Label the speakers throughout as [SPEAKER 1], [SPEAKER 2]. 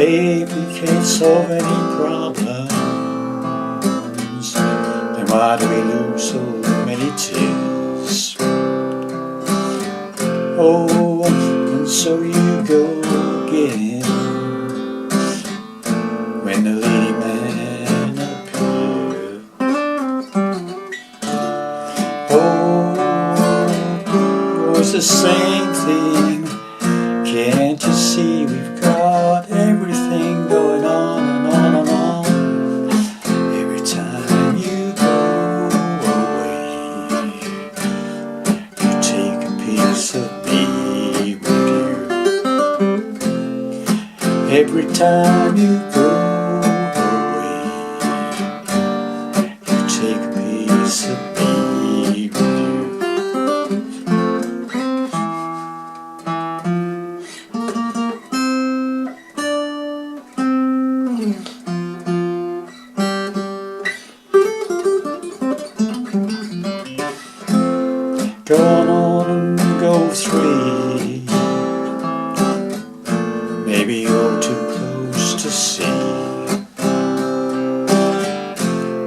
[SPEAKER 1] Hey, if we can't solve any problems, then why do we lose so many tears? Oh, and so you go again when the lady man appears. Oh, it's the same thing. Can't you see we've got everything going on and on and on? Every time you go away, you take a piece of me with you. Every time you go away, you take a piece of me with you. Go on and go free. Maybe you're too close to see.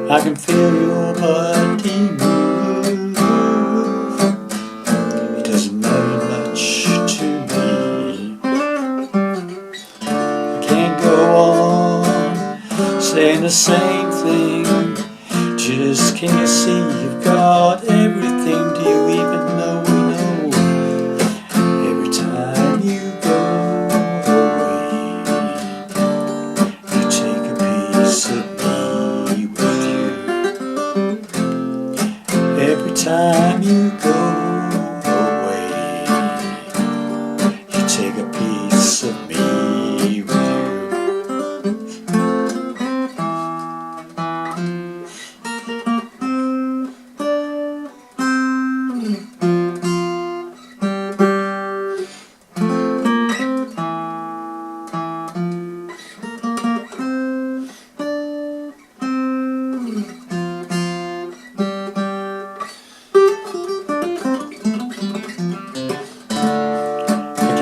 [SPEAKER 1] I can feel your body move. It doesn't matter much to me. I can't go on saying the same thing. Just can't you see you've got everything? Do you even know we know? Every time you go away, you take a piece of me with you. Every time you go away, you take a piece of me with you.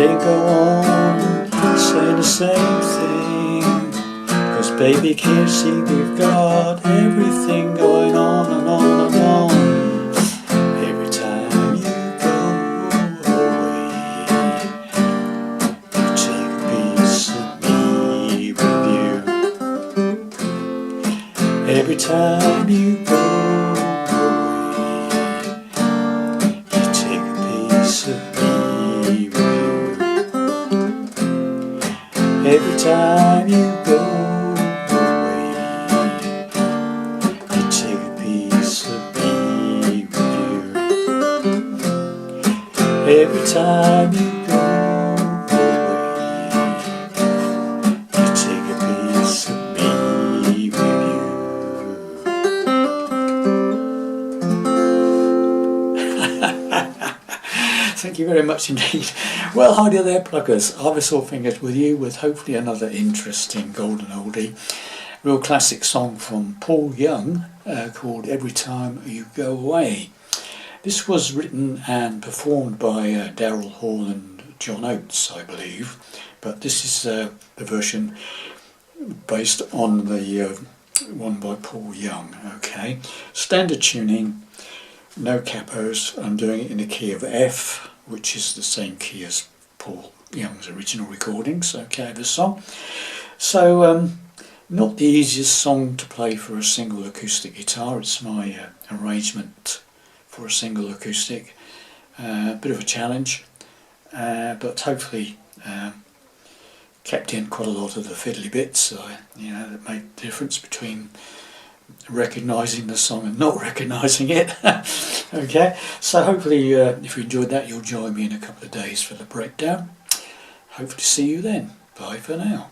[SPEAKER 1] Can't go on saying the same thing, 'cause baby can't see we've got everything going on and on and on. Every time you go away, you take a piece of me with you. Every time you go away, you take a piece of me with you. Every time you go away, you take a piece of me with you. Every time you go away, you take a piece of me with you. Thank you very much indeed. Well, hi there, pluggers. Harvest All Fingers with you with hopefully another interesting golden oldie. Real classic song from Paul Young called Every Time You Go Away. This was written and performed by Daryl Hall and John Oates, I believe. But this is the version based on the one by Paul Young. Okay, standard tuning, no capos. I'm doing it in the key of F, which is the same key as Paul Young's original recordings, okay, of the song. So, not the easiest song to play for a single acoustic guitar. It's my arrangement for a single acoustic. Bit of a challenge, but hopefully kept in quite a lot of the fiddly bits, that made the difference between recognising the song and not recognising it. Okay, so hopefully if you enjoyed that, you'll join me in a couple of days for the breakdown. Hope to see you then. Bye for now.